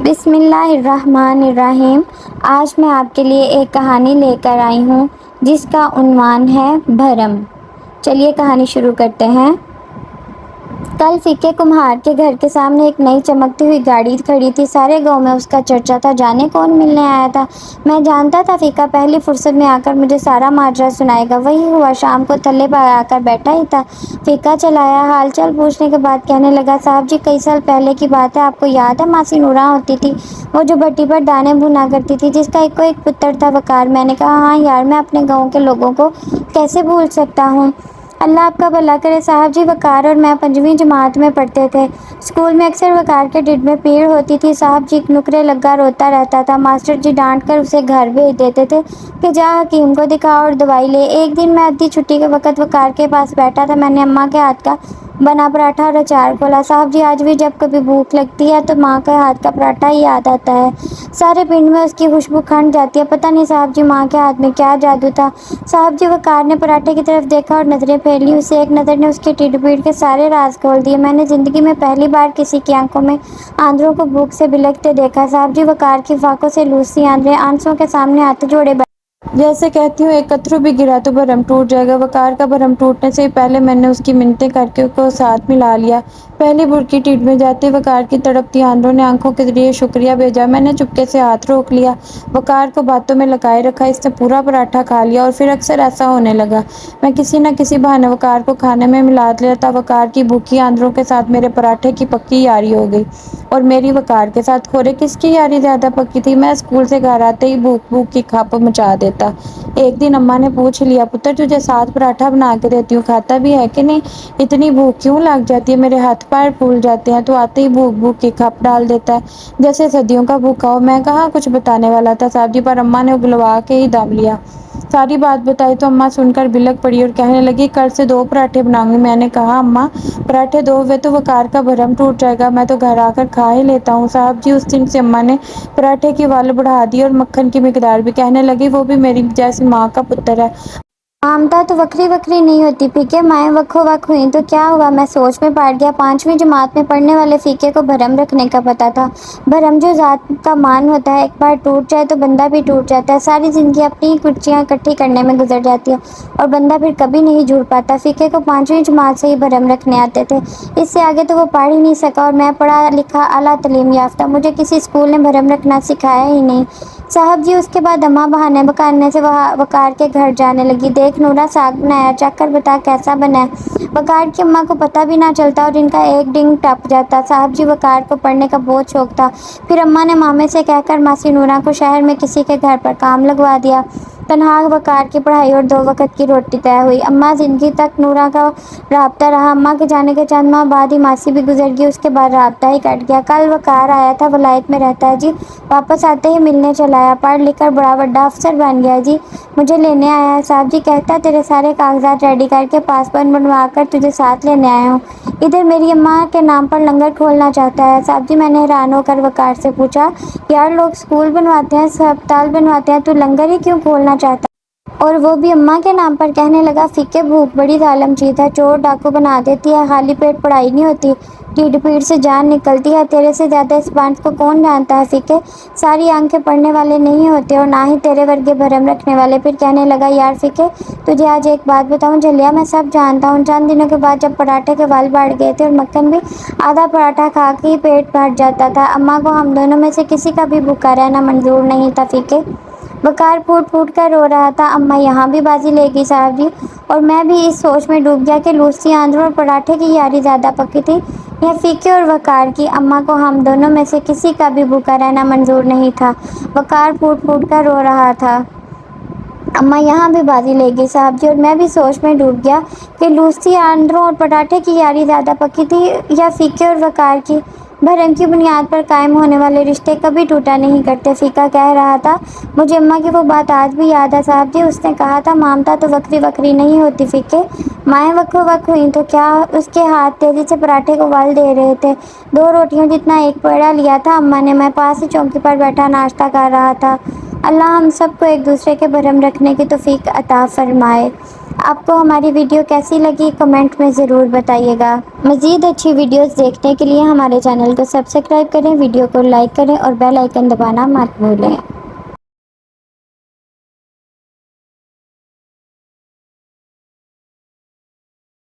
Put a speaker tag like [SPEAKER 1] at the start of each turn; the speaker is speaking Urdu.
[SPEAKER 1] بسم اللہ الرحمن الرحیم۔ آج میں آپ کے لیے ایک کہانی لے کر آئی ہوں جس کا عنوان ہے بھرم۔ چلیے کہانی شروع کرتے ہیں۔ کل فیکے کمہار کے گھر کے سامنے ایک نئی چمکتی ہوئی گاڑی کھڑی تھی۔ سارے گاؤں میں اس کا چرچا تھا، جانے کون ملنے آیا تھا۔ میں جانتا تھا فیکا پہلی فرصت میں آ کر مجھے سارا ماجرا سنائے گا۔ وہی ہوا، شام کو تھلے پر آ کر بیٹھا ہی تھا۔ فیکا چلایا، حال چال پوچھنے کے بعد کہنے لگا، صاحب جی کئی سال پہلے کی بات ہے، آپ کو یاد ہے ماسی نورا ہوتی تھی، وہ جو بھٹی پر دانے بھونا کرتی تھی، جس کا ایک پتر تھا وقار۔ میں نے کہا، ہاں یار، میں اپنے گاؤں کے لوگوں کو کیسے بھول سکتا ہوں۔ اللہ آپ کا بھلا کرے صاحب جی، وقار اور میں 5ویں جماعت میں پڑھتے تھے۔ اسکول میں اکثر وقار کے ڈھڈ میں پیڑ ہوتی تھی۔ صاحب جی نکرے لگا روتا رہتا تھا۔ ماسٹر جی ڈانٹ کر اسے گھر بھیج دیتے تھے کہ جا حکیم کو دکھا اور دوائی لے۔ ایک دن میں آدھی چھٹی کے وقت وقار کے پاس بیٹھا تھا۔ میں نے اماں کے ہاتھ کا بنا پراٹھا اور اچار کھولا۔ صاحب جی آج بھی جب کبھی بھوک لگتی ہے تو ماں کے ہاتھ کا پراٹھا ہی یاد آتا ہے۔ سارے پنڈ میں اس کی خوشبو کھنڈ جاتی ہے۔ پتہ نہیں صاحب جی ماں کے ہاتھ میں کیا جادو تھا۔ صاحب جی وقار نے پراٹھے کی طرف دیکھا اور نظریں پھیر لیں۔ اسے ایک نظر نے اس کی ٹیڑھ پیڑھ کے سارے راز کھول دیے۔ میں نے زندگی میں پہلی بار کسی کی آنکھوں میں آندروں کو بھوک سے بلکتے دیکھا۔ صاحب جی وقار کی فاقوں سے لوس سی آندریں آنسوؤں کے سامنے ہاتھ جوڑے
[SPEAKER 2] جیسے کہتی ہوں ایک قطرہ بھی گرا تو بھرم ٹوٹ جائے گا۔ وقار کا بھرم ٹوٹنے سے ہی پہلے میں نے اس کی منتیں کر کے کو ساتھ ملا لیا۔ پہلی برکی ٹیڑھ میں جاتے وقار کی تڑپتی آندروں نے آنکھوں کے ذریعے شکریہ بھیجا۔ میں نے چپکے سے ہاتھ روک لیا، وقار کو باتوں میں لگائے رکھا۔ اس نے پورا پراٹھا کھا لیا اور پھر اکثر ایسا ہونے لگا، میں کسی نہ کسی بہانے وقار کو کھانے میں ملا لیتا۔ وقار کی بھوکی آندروں کے ساتھ میرے پراٹھے کی پکی یاری ہو گئی اور میری وقار کے ساتھ کھورے کس کی یاری زیادہ پکی تھی۔ میں اسکول سے گھر آتے ہی بھوک بھوک کی کھپ مچا دیتا۔ ایک دن اماں نے پوچھ لیا، پتر تجھے 7 پراٹھا بنا کے دیتی ہوں، کھاتا بھی ہے کہ نہیں؟ اتنی بھوک کیوں لگ جاتی ہے؟ میرے ہاتھ پیر پھول جاتے ہیں، تو آتے ہی بھوک بھوک کی کھپ ڈال دیتا ہے جیسے صدیوں کا بھوکا ہو۔ میں کہاں کچھ بتانے والا تھا صاحب جی، پر اماں نے اگلوا کے ہی دم لیا۔ ساری بات بتائی تو اماں سن کر بلک پڑی اور کہنے لگی، کل سے 2 پراٹھے بناؤں گی۔ میں نے کہا، اماں پراٹھے 2 ہوئے تو وقار کا بھرم ٹوٹ جائے گا، میں تو گھر آ کر کھا ہی لیتا ہوں۔ صاحب جی اس دن سے اماں نے پراٹھے کی ول بڑھا دی اور مکھن کی مقدار بھی۔ کہنے لگی، وہ بھی میری جیسی ماں کا پتر ہے۔
[SPEAKER 1] ممتا تو وکھری وکھری نہیں ہوتی فیکے، مائیں وکھو وک ہوئیں تو کیا ہوا؟ میں سوچ میں پڑ گیا۔ 5ویں جماعت میں پڑھنے والے فیکے کو بھرم رکھنے کا پتہ تھا۔ بھرم جو ذات کا مان ہوتا ہے، ایک بار ٹوٹ جائے تو بندہ بھی ٹوٹ جاتا ہے۔ ساری زندگی اپنی ہی کرچیاں اکٹھی کرنے میں گزر جاتی ہے اور بندہ پھر کبھی نہیں جڑ پاتا۔ فیکے کو 5ویں جماعت سے ہی بھرم رکھنے آتے تھے، اس سے آگے تو وہ پڑھ ہی نہیں سکا اور میں پڑھا لکھا اعلیٰ تعلیم یافتہ، مجھے کسی اسکول نے بھرم رکھنا سکھایا ہی نہیں۔ صاحب جی اس کے بعد اماں بہانے بکانے سے وقار کے گھر جانے لگی، دیکھ نورا ساگ بنایا، چکھ کر بتا کیسا بنا ہے۔ وقار کی اماں کو پتہ بھی نہ چلتا اور ان کا ایک ڈنگ ٹپ جاتا۔ صاحب جی وقار کو پڑھنے کا بہت شوق تھا، پھر اماں نے مامے سے کہہ کر ماسی نورا کو شہر میں کسی کے گھر پر کام لگوا دیا۔ تنہا وقار کی پڑھائی اور 2 وقت کی روٹی طے ہوئی۔ اماں زندگی تک نورا کا رابطہ رہا۔ اماں کے جانے کے چند ماہ بعد ہی ماسی بھی گزر گئی، اس کے بعد رابطہ ہی کٹ گیا۔ کل وقار آیا تھا، ولایت میں رہتا ہے جی، واپس آتے ہی ملنے چلا آیا، پڑھ لکھ کر بڑا بڑا افسر بن گیا جی، مجھے لینے آیا ہے صاحب جی، کہتا تیرے سارے کاغذات ریڈی کر کے پاسپورٹ بنوا کر تجھے ساتھ لینے آیا ہوں، ادھر میری اماں کے نام پر لنگر کھولنا چاہتا ہے۔ صاحب جی میں نے حیران ہو کر وقار سے پوچھا، یار لوگ اسکول بنواتے ہیں، ہسپتال بنواتے ہیں، تو لنگر ہی کیوں کھولنا چاہتا ہے، اور وہ بھی اماں کے نام پر؟ کہنے لگا، فیکے بھوک بڑی ظالم چیز ہے، چور ڈاکو بنا دیتی ہے، خالی پیٹ پڑھائی نہیں ہوتی، ٹیڑھ پیڑھ سے جان نکلتی ہے۔ تیرے سے زیادہ اس بات کو کون جانتا ہے فیکے، ساری آنکھیں پڑھنے والے نہیں ہوتے اور نہ ہی تیرے ورگے بھرم رکھنے والے۔ پھر کہنے لگا، یار فیکے تجھے آج ایک بات بتاؤں جھلیا، میں سب جانتا ہوں۔ چند دنوں کے بعد جب پراٹھے کے ول بڑھ گئے تھے اور مکھن بھی، آدھا پراٹھا کھا کے ہی پیٹ بھر جاتا تھا، اماں کو ہم دونوں میں سے کسی کا بھی بھوکا رہنا منظور نہیں تھا فیکے۔ وقار پھوٹ پھوٹ کر رو رہا تھا۔ اماں یہاں بھی بازی لے گئی صاحب جی، اور میں بھی اس سوچ میں ڈوب گیا کہ لوسی آندروں اور پراٹھے کی یاری زیادہ پکی تھی یا فیکے اور وقار کی۔ اماں کو ہم دونوں میں سے کسی کا بھی بھوکا رہنا منظور نہیں تھا۔ وقار پھوٹ پھوٹ کر رو رہا تھا۔ اماں یہاں بھی بازی لے گئی صاحب جی، اور میں بھی سوچ میں ڈوب گیا کہ لوسی آندروں اور پراٹھے کی یاری زیادہ پکی تھی یا فیکے اور وقار کی۔ بھرم کی بنیاد پر قائم ہونے والے رشتے کبھی ٹوٹا نہیں کرتے، فیکا کہہ رہا تھا۔ مجھے اماں کی وہ بات آج بھی یاد ہے صاحب جی، اس نے کہا تھا، ممتا تو وکھری وکھری نہیں ہوتی فیکے، مائیں وکھو وک ہوئیں تو کیا؟ اس کے ہاتھ تیزی سے پراٹھے کو ول دے رہے تھے، 2 روٹیوں جتنا ایک پیڑا لیا تھا اماں نے، میں پاس ہی چوکی پر بیٹھا ناشتہ کر رہا تھا۔ اللہ ہم سب کو ایک دوسرے کے بھرم رکھنے کی توفیق عطا فرمائے۔ آپ کو ہماری ویڈیو کیسی لگی کمنٹ میں ضرور بتائیے گا۔ مزید اچھی ویڈیوز دیکھنے کے لیے ہمارے چینل کو سبسکرائب کریں، ویڈیو کو لائک کریں اور بیل آئیکن دبانا مت بھولیں۔